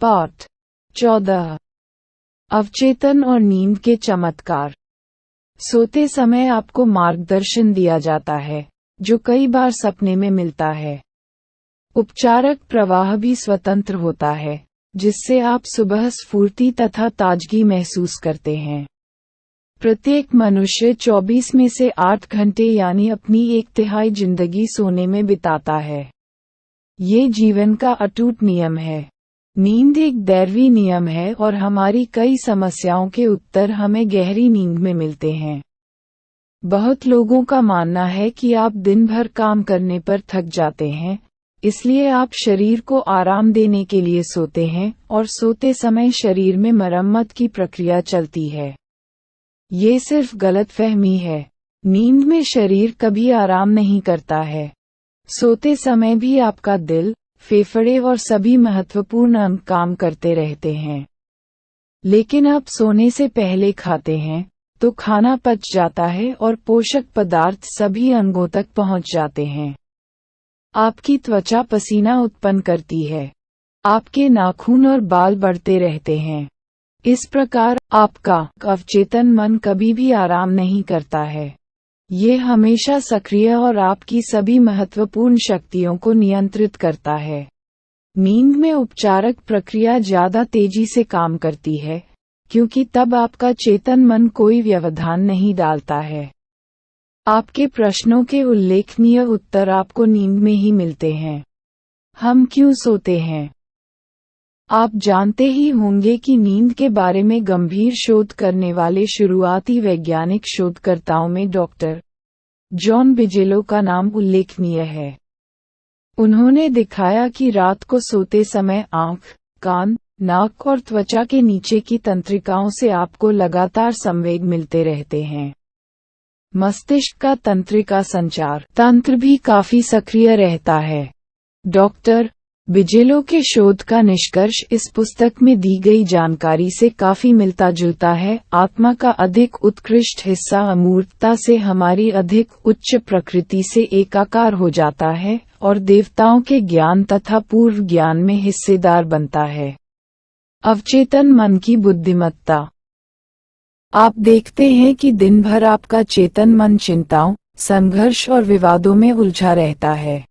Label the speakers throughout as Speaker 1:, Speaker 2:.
Speaker 1: पाठ 14। अवचेतन और नींद के चमत्कार। सोते समय आपको मार्गदर्शन दिया जाता है, जो कई बार सपने में मिलता है। उपचारक प्रवाह भी स्वतंत्र होता है, जिससे आप सुबह स्फूर्ति तथा ताजगी महसूस करते हैं। प्रत्येक मनुष्य 24 में से 8 घंटे यानी अपनी 1/3 जिंदगी सोने में बिताता है। ये जीवन का अटूट नियम है। नींद एक दैवीय नियम है और हमारी कई समस्याओं के उत्तर हमें गहरी नींद में मिलते हैं। बहुत लोगों का मानना है कि आप दिन भर काम करने पर थक जाते हैं, इसलिए आप शरीर को आराम देने के लिए सोते हैं और सोते समय शरीर में मरम्मत की प्रक्रिया चलती है। ये सिर्फ गलतफहमी है। नींद में शरीर कभी आराम नहीं करता है। सोते समय भी आपका दिल, फेफड़े और सभी महत्वपूर्ण अंग काम करते रहते हैं। लेकिन आप सोने से पहले खाते हैं, तो खाना पच जाता है और पोषक पदार्थ सभी अंगों तक पहुंच जाते हैं। आपकी त्वचा पसीना उत्पन्न करती है। आपके नाखून और बाल बढ़ते रहते हैं। इस प्रकार आपका अवचेतन मन कभी भी आराम नहीं करता है। ये हमेशा सक्रिय और आपकी सभी महत्वपूर्ण शक्तियों को नियंत्रित करता है। नींद में उपचारक प्रक्रिया ज्यादा तेजी से काम करती है, क्योंकि तब आपका चेतन मन कोई व्यवधान नहीं डालता है। आपके प्रश्नों के उल्लेखनीय उत्तर आपको नींद में ही मिलते हैं। हम क्यों सोते हैं? आप जानते ही होंगे कि नींद के बारे में गंभीर शोध करने वाले शुरुआती वैज्ञानिक शोधकर्ताओं में डॉक्टर जॉन बिजेलो का नाम उल्लेखनीय है। उन्होंने दिखाया कि रात को सोते समय आंख, कान, नाक और त्वचा के नीचे की तंत्रिकाओं से आपको लगातार संवेग मिलते रहते हैं। मस्तिष्क का तंत्रिका संचार तंत्र भी काफी सक्रिय रहता है। डॉक्टर बिजेलो के शोध का निष्कर्ष इस पुस्तक में दी गई जानकारी से काफी मिलता जुलता है। आत्मा का अधिक उत्कृष्ट हिस्सा अमूर्तता से हमारी अधिक उच्च प्रकृति से एकाकार हो जाता है और देवताओं के ज्ञान तथा पूर्व ज्ञान में हिस्सेदार बनता है। अवचेतन मन की बुद्धिमत्ता। आप देखते हैं कि दिन भर आपका चेतन मन चिंताओं, संघर्ष और विवादों में उलझा रहता है।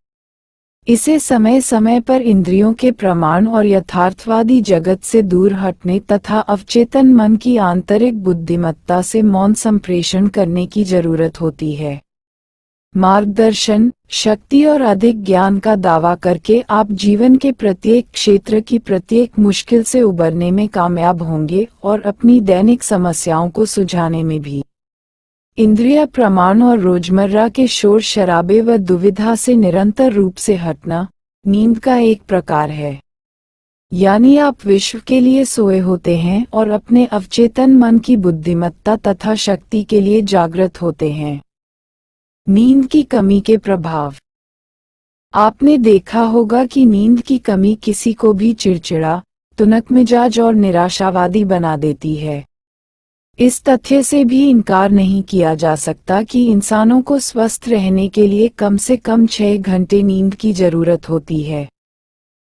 Speaker 1: इसे समय समय पर इंद्रियों के प्रमाण और यथार्थवादी जगत से दूर हटने तथा अवचेतन मन की आंतरिक बुद्धिमत्ता से मौन संप्रेषण करने की जरूरत होती है। मार्गदर्शन, शक्ति और अधिक ज्ञान का दावा करके आप जीवन के प्रत्येक क्षेत्र की प्रत्येक मुश्किल से उबरने में कामयाब होंगे और अपनी दैनिक समस्याओं को सुलझाने में भी। इंद्रिय प्रमाण और रोजमर्रा के शोर शराबे व दुविधा से निरंतर रूप से हटना नींद का एक प्रकार है। यानी आप विश्व के लिए सोए होते हैं और अपने अवचेतन मन की बुद्धिमत्ता तथा शक्ति के लिए जागृत होते हैं। नींद की कमी के प्रभाव। आपने देखा होगा कि नींद की कमी किसी को भी चिड़चिड़ा, तुनक मिजाज और निराशावादी बना देती है। इस तथ्य से भी इनकार नहीं किया जा सकता कि इंसानों को स्वस्थ रहने के लिए कम से कम 6 घंटे नींद की जरूरत होती है।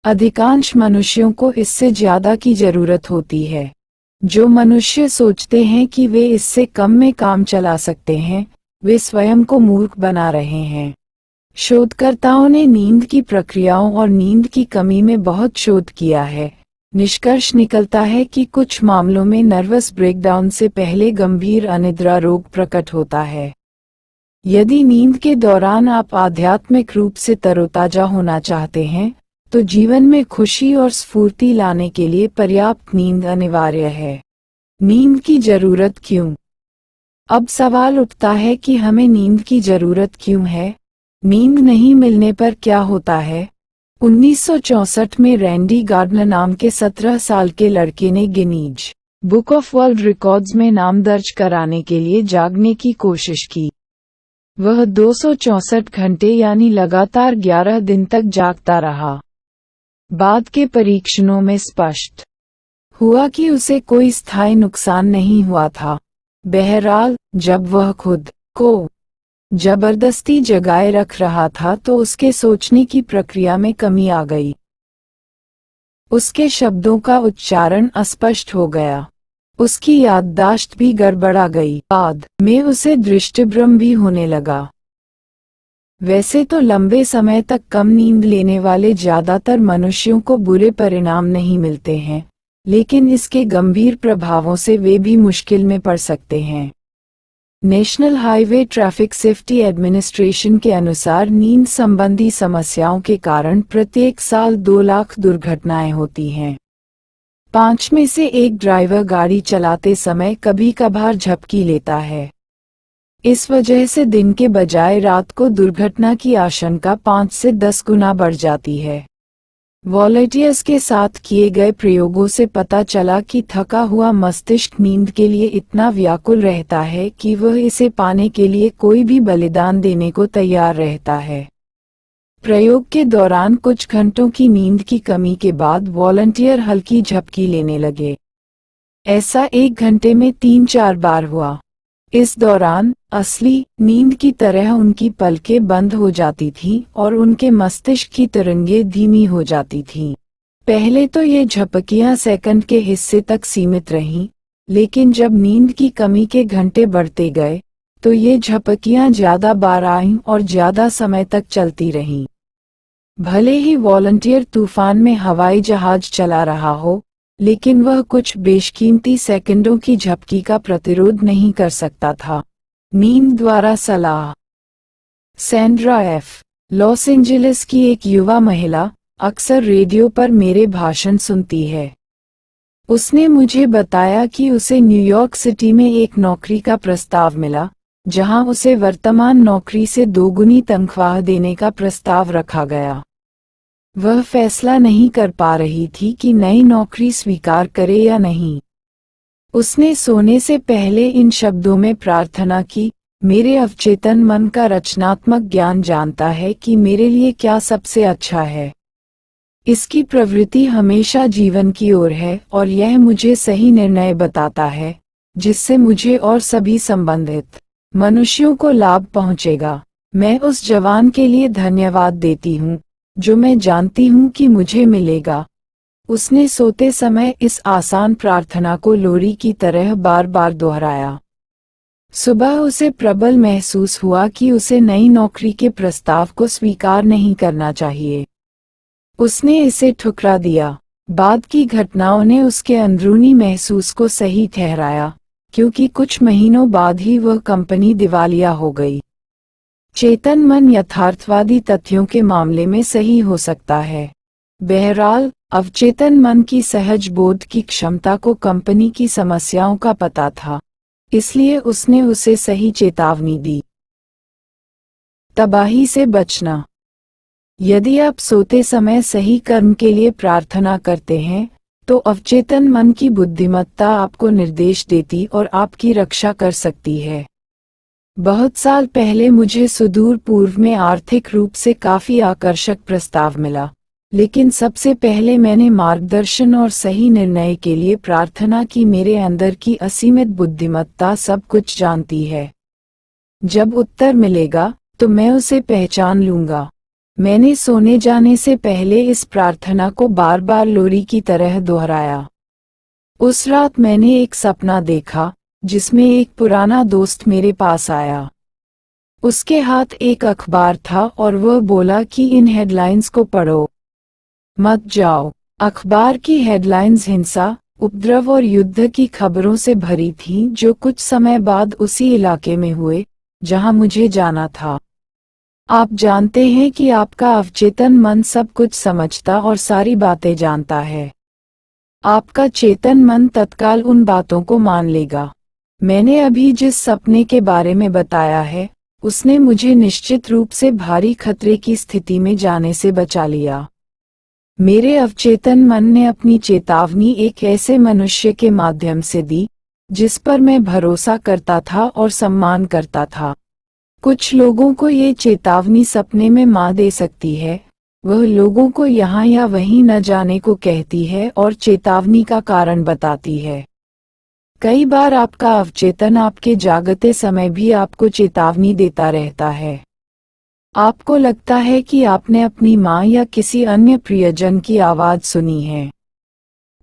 Speaker 1: अधिकांश मनुष्यों को इससे ज्यादा की जरूरत होती है। जो मनुष्य सोचते हैं कि वे इससे कम में काम चला सकते हैं, वे स्वयं को मूर्ख बना रहे हैं। शोधकर्ताओं ने नींद की प्रक्रियाओं और नींद की कमी में बहुत शोध किया है। निष्कर्ष निकलता है कि कुछ मामलों में नर्वस ब्रेकडाउन से पहले गंभीर अनिद्रा रोग प्रकट होता है। यदि नींद के दौरान आप आध्यात्मिक रूप से तरोताजा होना चाहते हैं, तो जीवन में खुशी और स्फूर्ति लाने के लिए पर्याप्त नींद अनिवार्य है। नींद की जरूरत क्यों? अब सवाल उठता है कि हमें नींद की जरूरत क्यों है? नींद नहीं मिलने पर क्या होता है? 1964 में रैंडी गार्डनर नाम के 17 साल के लड़के ने Guinness book of world records में नाम दर्ज कराने के लिए जागने की कोशिश की। वह 264 घंटे यानी लगातार 11 दिन तक जागता रहा। बाद के परीक्षणों में स्पष्ट हुआ कि उसे कोई स्थायी नुकसान नहीं हुआ था। बहरहाल, जब वह खुद को जबरदस्ती जगाए रख रहा था तो उसके सोचने की प्रक्रिया में कमी आ गई। उसके शब्दों का उच्चारण अस्पष्ट हो गया। उसकी याददाश्त भी गड़बड़ा गई। बाद में उसे दृष्टिभ्रम भी होने लगा। वैसे तो लंबे समय तक कम नींद लेने वाले ज्यादातर मनुष्यों को बुरे परिणाम नहीं मिलते हैं, लेकिन इसके गंभीर प्रभावों से वे भी मुश्किल में पड़ सकते हैं। National highway traffic safety administration के अनुसार नींद संबंधी समस्याओं के कारण प्रत्येक साल 2 लाख दुर्घटनाएं होती हैं। 5 में से एक ड्राइवर गाड़ी चलाते समय कभी कभार झपकी लेता है। इस वजह से दिन के बजाय रात को दुर्घटना की आशंका 5 से 10 गुना बढ़ जाती है। वॉलंटियर्स के साथ किए गए प्रयोगों से पता चला कि थका हुआ मस्तिष्क नींद के लिए इतना व्याकुल रहता है कि वह इसे पाने के लिए कोई भी बलिदान देने को तैयार रहता है। प्रयोग के दौरान कुछ घंटों की नींद की कमी के बाद वॉलंटियर हल्की झपकी लेने लगे। ऐसा 1 घंटे में 3-4 बार हुआ। इस दौरान असली नींद की तरह उनकी पलकें बंद हो जाती थीं और उनके मस्तिष्क की तरंगें धीमी हो जाती थीं। पहले तो ये झपकियां सेकंड के हिस्से तक सीमित रहीं, लेकिन जब नींद की कमी के घंटे बढ़ते गए, तो ये झपकियां ज्यादा बार आईं और ज्यादा समय तक चलती रहीं। भले ही वॉलंटियर तूफान में हवाई जहाज चला रहा हो, लेकिन वह कुछ बेशकीमती सेकंडों की झपकी का प्रतिरोध नहीं कर सकता था। नींद द्वारा सलाह। Sandra F. लॉस एंजेलिस की एक युवा महिला अक्सर रेडियो पर मेरे भाषण सुनती है। उसने मुझे बताया कि उसे न्यूयॉर्क सिटी में एक नौकरी का प्रस्ताव मिला, जहां उसे वर्तमान नौकरी से 2 गुनी तनख्वाह देने का प्रस्ताव रखा गया। वह फैसला नहीं कर पा रही थी कि नई नौकरी स्वीकार करे या नहीं। उसने सोने से पहले इन शब्दों में प्रार्थना की, मेरे अवचेतन मन का रचनात्मक ज्ञान जानता है कि मेरे लिए क्या सबसे अच्छा है। इसकी प्रवृत्ति हमेशा जीवन की ओर है और यह मुझे सही निर्णय बताता है, जिससे मुझे और सभी संबंधित मनुष्यों को लाभ पहुंचेगा। मैं उस जवान के लिए धन्यवाद देती हूँ, जो मैं जानती हूँ कि मुझे मिलेगा। उसने सोते समय इस आसान प्रार्थना को लोरी की तरह बार बार दोहराया। सुबह उसे प्रबल महसूस हुआ कि उसे नई नौकरी के प्रस्ताव को स्वीकार नहीं करना चाहिए। उसने इसे ठुकरा दिया। बाद की घटनाओं ने उसके अंदरूनी महसूस को सही ठहराया, क्योंकि कुछ महीनों बाद ही वह कंपनी दिवालिया हो गई। चेतन मन यथार्थवादी तथ्यों के मामले में सही हो सकता है। बहरहाल, अवचेतन मन की सहज बोध की क्षमता को कंपनी की समस्याओं का पता था, इसलिए उसने उसे सही चेतावनी दी। तबाही से बचना। यदि आप सोते समय सही कर्म के लिए प्रार्थना करते हैं, तो अवचेतन मन की बुद्धिमत्ता आपको निर्देश देती और आपकी रक्षा कर सकती है। बहुत साल पहले मुझे सुदूर पूर्व में आर्थिक रूप से काफी आकर्षक प्रस्ताव मिला, लेकिन सबसे पहले मैंने मार्गदर्शन और सही निर्णय के लिए प्रार्थना की। मेरे अंदर की असीमित बुद्धिमत्ता सब कुछ जानती है। जब उत्तर मिलेगा, तो मैं उसे पहचान लूंगा। मैंने सोने जाने से पहले इस प्रार्थना को बार बार लोरी की तरह दोहराया। उस रात मैंने एक सपना देखा, जिसमें एक पुराना दोस्त मेरे पास आया। उसके हाथ एक अखबार था और वह बोला कि इन हेडलाइंस को पढ़ो, मत जाओ। अखबार की हेडलाइंस हिंसा, उपद्रव और युद्ध की खबरों से भरी थीं, जो कुछ समय बाद उसी इलाके में हुए, जहां मुझे जाना था। आप जानते हैं कि आपका अवचेतन मन सब कुछ समझता और सारी बातें जानता है। आपका चेतन मन तत्काल उन बातों को मान लेगा। मैंने अभी जिस सपने के बारे में बताया है, उसने मुझे निश्चित रूप से भारी खतरे की स्थिति में जाने से बचा लिया। मेरे अवचेतन मन ने अपनी चेतावनी एक ऐसे मनुष्य के माध्यम से दी, जिस पर मैं भरोसा करता था और सम्मान करता था। कुछ लोगों को ये चेतावनी सपने में मार दे सकती है। वह लोगों को यहाँ या वहीं न जाने को कहती है और चेतावनी का कारण बताती है। कई बार आपका अवचेतन आपके जागते समय भी आपको चेतावनी देता रहता है। आपको लगता है कि आपने अपनी माँ या किसी अन्य प्रियजन की आवाज़ सुनी है।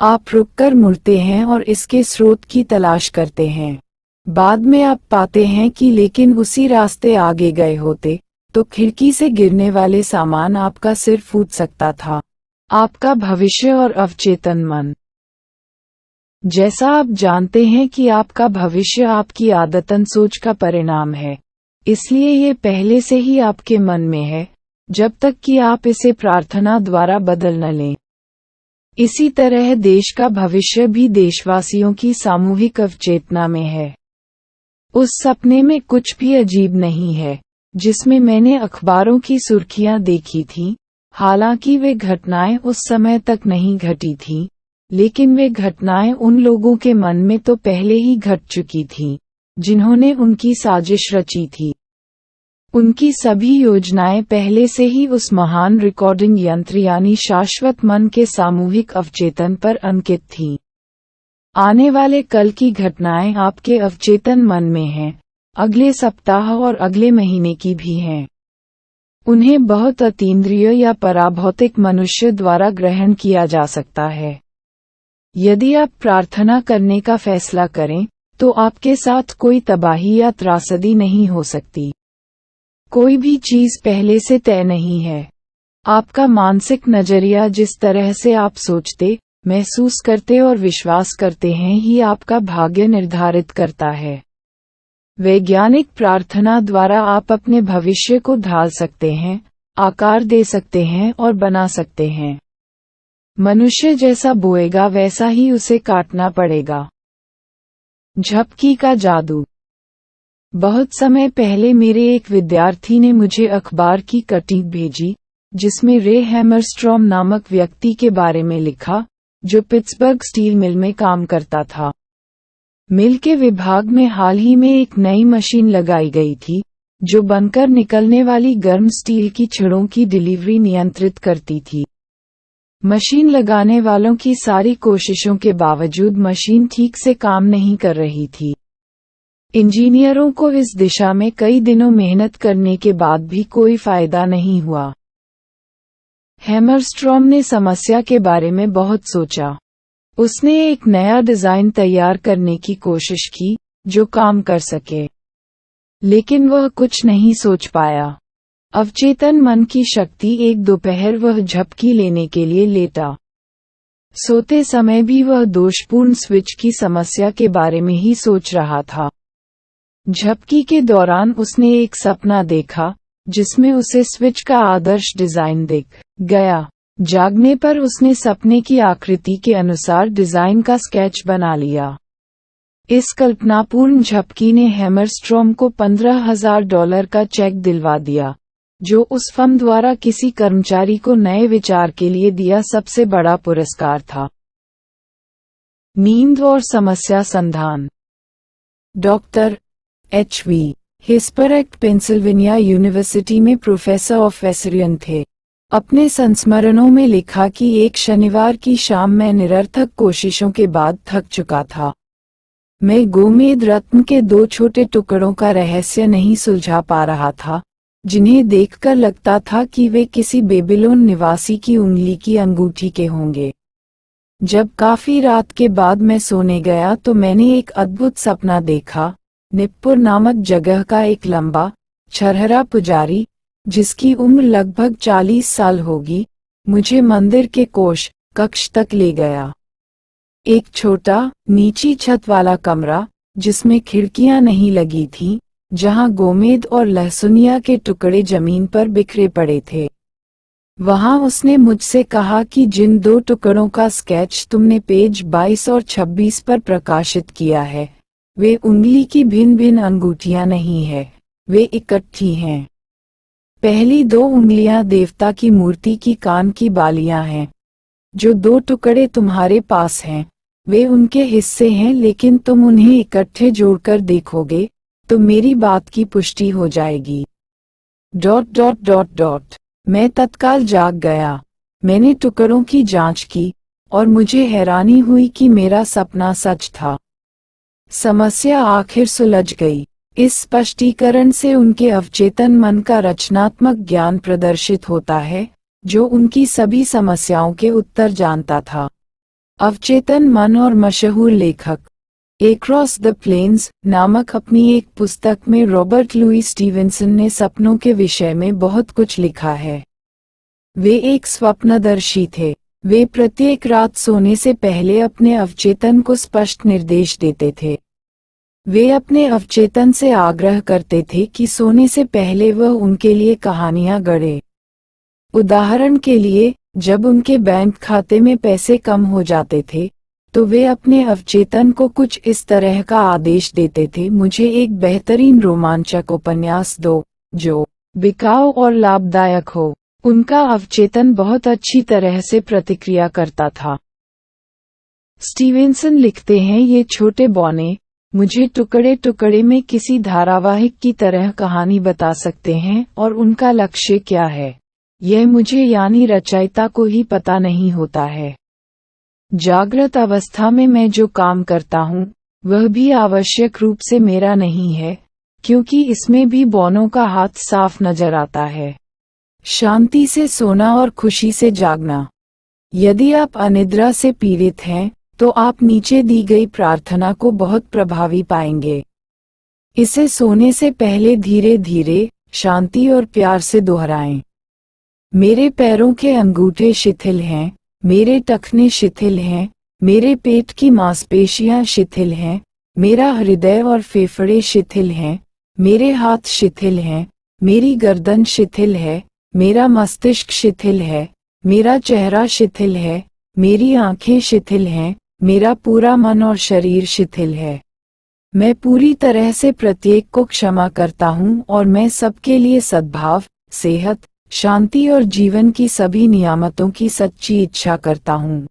Speaker 1: आप रुककर मुड़ते हैं और इसके स्रोत की तलाश करते हैं। बाद में आप पाते हैं कि लेकिन उसी रास्ते आगे गए होते तो खिड़की से गिरने वाले सामान आपका सिर फूट सकता था। आपका भविष्य और अवचेतन मन। जैसा आप जानते हैं कि आपका भविष्य आपकी आदतन सोच का परिणाम है, इसलिए ये पहले से ही आपके मन में है, जब तक कि आप इसे प्रार्थना द्वारा बदल न लें। इसी तरह देश का भविष्य भी देशवासियों की सामूहिक अवचेतना में है। उस सपने में कुछ भी अजीब नहीं है, जिसमें मैंने अखबारों की सुर्खियां देखी थीं, हालांकि वे घटनाएं उस समय तक नहीं घटी थीं, लेकिन वे घटनाएं उन लोगों के मन में तो पहले ही घट चुकी थीं, जिन्होंने उनकी साजिश रची थी। उनकी सभी योजनाएं पहले से ही उस महान रिकॉर्डिंग यंत्र यानी शाश्वत मन के सामूहिक अवचेतन पर अंकित थीं। आने वाले कल की घटनाएं आपके अवचेतन मन में हैं, अगले सप्ताह और अगले महीने की भी हैं। उन्हें बहुत अतीन्द्रिय या पराभौतिक मनुष्य द्वारा ग्रहण किया जा सकता है। यदि आप प्रार्थना करने का फैसला करें, तो आपके साथ कोई तबाही या त्रासदी नहीं हो सकती। कोई भी चीज पहले से तय नहीं है। आपका मानसिक नजरिया जिस तरह से आप सोचते, महसूस करते और विश्वास करते हैं ही आपका भाग्य निर्धारित करता है। वैज्ञानिक प्रार्थना द्वारा आप अपने भविष्य को ढाल सकते हैं, आकार दे सकते हैं और बना सकते हैं। मनुष्य जैसा बोएगा वैसा ही उसे काटना पड़ेगा। झपकी का जादू। बहुत समय पहले मेरे एक विद्यार्थी ने मुझे अखबार की कटिंग भेजी, जिसमें रे हैमरस्ट्रॉम नामक व्यक्ति के बारे में लिखा, जो पिट्सबर्ग स्टील मिल में काम करता था। मिल के विभाग में हाल ही में एक नई मशीन लगाई गई थी, जो बनकर निकलने वाली गर्म स्टील की छड़ों की डिलीवरी नियंत्रित करती थी। मशीन लगाने वालों की सारी कोशिशों के बावजूद मशीन ठीक से काम नहीं कर रही थी। इंजीनियरों को इस दिशा में कई दिनों मेहनत करने के बाद भी कोई फायदा नहीं हुआ। हैमरस्ट्रॉम ने समस्या के बारे में बहुत सोचा। उसने एक नया डिजाइन तैयार करने की कोशिश की, जो काम कर सके। लेकिन वह कुछ नहीं सोच पाया। अवचेतन मन की शक्ति। एक दोपहर वह झपकी लेने के लिए लेटा। सोते समय भी वह दोषपूर्ण स्विच की समस्या के बारे में ही सोच रहा था। झपकी के दौरान उसने एक सपना देखा, जिसमें उसे स्विच का आदर्श डिजाइन दिख गया। जागने पर उसने सपने की आकृति के अनुसार डिजाइन का स्केच बना लिया। इस कल्पनापूर्ण झपकी ने हैमरस्ट्रॉम को $15,000 का चेक दिलवा दिया, जो उस फर्म द्वारा किसी कर्मचारी को नए विचार के लिए दिया सबसे बड़ा पुरस्कार था। नींद और समस्या संधान। Doctor H.V. हिस्परेक्ट पेंसिल्वेनिया यूनिवर्सिटी में प्रोफेसर ऑफ वेसरियन थे। अपने संस्मरणों में लिखा कि एक शनिवार की शाम मैं निरर्थक कोशिशों के बाद थक चुका था। मैं गोमेद रत्न के 2 छोटे टुकड़ों का रहस्य नहीं सुलझा पा रहा था, जिन्हें देखकर लगता था कि वे किसी बेबीलोन निवासी की उंगली की अंगूठी के होंगे। जब काफी रात के बाद मैं सोने गया तो मैंने एक अद्भुत सपना देखा। निप्पुर नामक जगह का एक लंबा, छरहरा पुजारी, जिसकी उम्र लगभग 40 साल होगी, मुझे मंदिर के कक्ष तक ले गया। एक छोटा, नीची छत वाला कमरा, जिसमें खिड़कियां नहीं लगी थीं, जहां गोमेद और लहसुनिया के टुकड़े जमीन पर बिखरे पड़े थे। वहां उसने मुझसे कहा कि जिन 2 टुकड़ों का स्केच तुमने पेज 22 और 26 पर प्रकाशित किया है, वे उंगली की भिन्न भिन्न अंगूठियां नहीं है, वे इकट्ठी हैं। पहली 2 उंगलियां देवता की मूर्ति की कान की बालियां हैं। जो 2 टुकड़े तुम्हारे पास हैं, वे उनके हिस्से हैं, लेकिन तुम उन्हें इकट्ठे जोड़कर देखोगे, तो मेरी बात की पुष्टि हो जाएगी। ... मैं तत्काल जाग गया। मैंने टुकड़ों की जांच की, और मुझे हैरानी हुई कि मेरा सपना सच था। समस्या आखिर सुलझ गई। इस स्पष्टीकरण से उनके अवचेतन मन का रचनात्मक ज्ञान प्रदर्शित होता है, जो उनकी सभी समस्याओं के उत्तर जानता था। अवचेतन मन और मशहूर लेखक एक्रॉस द प्लेन्स नामक अपनी एक पुस्तक में रॉबर्ट लुई स्टीवेंसन ने सपनों के विषय में बहुत कुछ लिखा है। वे एक स्वप्नदर्शी थे। वे प्रत्येक रात सोने से पहले अपने अवचेतन को स्पष्ट निर्देश देते थे। वे अपने अवचेतन से आग्रह करते थे कि सोने से पहले वह उनके लिए कहानियां गढ़े। उदाहरण के लिए, जब उनके बैंक खाते में पैसे कम हो जाते थे, तो वे अपने अवचेतन को कुछ इस तरह का आदेश देते थे, मुझे एक बेहतरीन रोमांचक उपन्यास दो, जो बिकाऊ और लाभदायक हो। उनका अवचेतन बहुत अच्छी तरह से प्रतिक्रिया करता था। स्टीवेंसन लिखते हैं, ये छोटे बौने मुझे टुकड़े टुकड़े में किसी धारावाहिक की तरह कहानी बता सकते हैं, और उनका लक्ष्य क्या है, यह मुझे यानी रचयिता को ही पता नहीं होता है। जागृत अवस्था में मैं जो काम करता हूँ, वह भी आवश्यक रूप से मेरा नहीं है, क्योंकि इसमें भी बौनों का हाथ साफ नजर आता है। शांति से सोना और खुशी से जागना। यदि आप अनिद्रा से पीड़ित हैं, तो आप नीचे दी गई प्रार्थना को बहुत प्रभावी पाएंगे। इसे सोने से पहले धीरे धीरे, शांति और प्यार से दोहराएं। मेरे पैरों के अंगूठे शिथिल हैं, मेरे टखने शिथिल हैं, मेरे पेट की मांसपेशियां शिथिल हैं, मेरा हृदय और फेफड़े शिथिल हैं, मेरे हाथ शिथिल हैं, मेरी गर्दन शिथिल है, मेरा मस्तिष्क शिथिल है, मेरा चेहरा शिथिल है, मेरी आंखें शिथिल हैं, मेरा पूरा मन और शरीर शिथिल है। मैं पूरी तरह से प्रत्येक को क्षमा करता हूँ और मैं सबके लिए सद्भाव, सेहत, शांति और जीवन की सभी नियामतों की सच्ची इच्छा करता हूँ।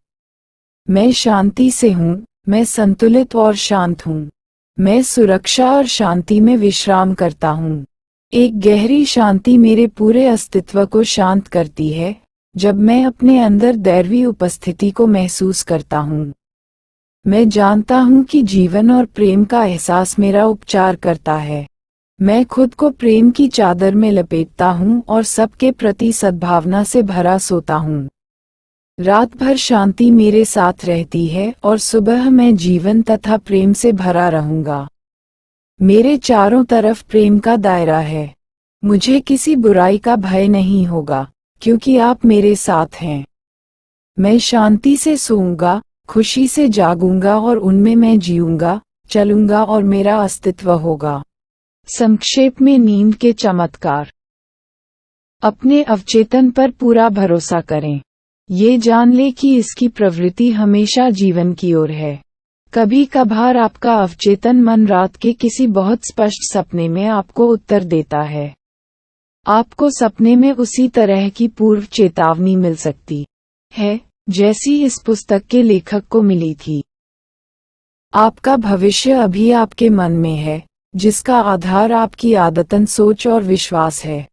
Speaker 1: मैं शांति से हूँ, मैं संतुलित और शांत हूँ। मैं सुरक्षा और शांति में विश्राम करता हूँ। एक गहरी शांति मेरे पूरे अस्तित्व को शांत करती है, जब मैं अपने अंदर दैवी उपस्थिति को महसूस करता हूँ। मैं जानता हूँ कि जीवन और प्रेम का एहसास मेरा उपचार करता है। मैं खुद को प्रेम की चादर में लपेटता हूँ और सबके प्रति सद्भावना से भरा सोता हूँ। रात भर शांति मेरे साथ रहती है और सुबह मैं जीवन तथा प्रेम से भरा रहूंगा। मेरे चारों तरफ प्रेम का दायरा है। मुझे किसी बुराई का भय नहीं होगा, क्योंकि आप मेरे साथ हैं। मैं शांति से सोऊंगा, खुशी से जागूंगा और उनमें मैं जीऊंगा, चलूंगा और मेरा अस्तित्व होगा। संक्षेप में नींद के चमत्कार। अपने अवचेतन पर पूरा भरोसा करें। ये जान ले कि इसकी प्रवृत्ति हमेशा जीवन की ओर है। कभी कभार आपका अवचेतन मन रात के किसी बहुत स्पष्ट सपने में आपको उत्तर देता है। आपको सपने में उसी तरह की पूर्व चेतावनी मिल सकती है, जैसी इस पुस्तक के लेखक को मिली थी। आपका भविष्य अभी आपके मन में है, जिसका आधार आपकी आदतन सोच और विश्वास है।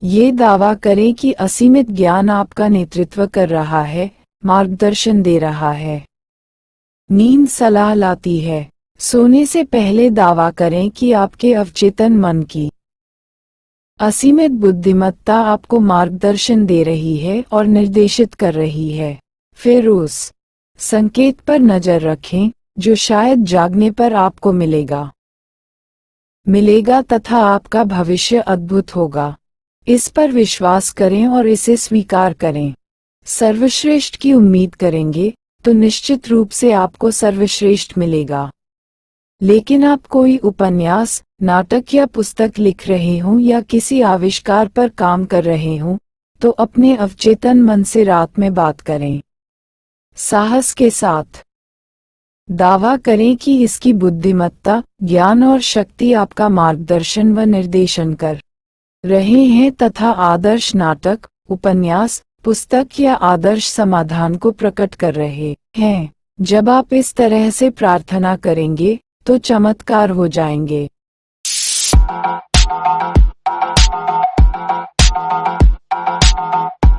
Speaker 1: ये दावा करें कि असीमित ज्ञान आपका नेतृत्व कर रहा है, मार्गदर्शन दे रहा है। नींद सलाह लाती है। सोने से पहले दावा करें कि आपके अवचेतन मन की असीमित बुद्धिमत्ता आपको मार्गदर्शन दे रही है और निर्देशित कर रही है। फिर उस संकेत पर नजर रखें, जो शायद जागने पर आपको मिलेगा तथा आपका भविष्य अद्भुत होगा। इस पर विश्वास करें और इसे स्वीकार करें। सर्वश्रेष्ठ की उम्मीद करेंगे, तो निश्चित रूप से आपको सर्वश्रेष्ठ मिलेगा। लेकिन आप कोई उपन्यास, नाटक या पुस्तक लिख रहे हों या किसी आविष्कार पर काम कर रहे हों, तो अपने अवचेतन मन से रात में बात करें। साहस के साथ दावा करें कि इसकी बुद्धिमत्ता, ज्ञान और शक्ति आपका मार्गदर्शन व निर्देशन कर रहे हैं तथा आदर्श नाटक, उपन्यास, पुस्तक या आदर्श समाधान को प्रकट कर रहे हैं। जब आप इस तरह से प्रार्थना करेंगे, तो चमत्कार हो जाएंगे।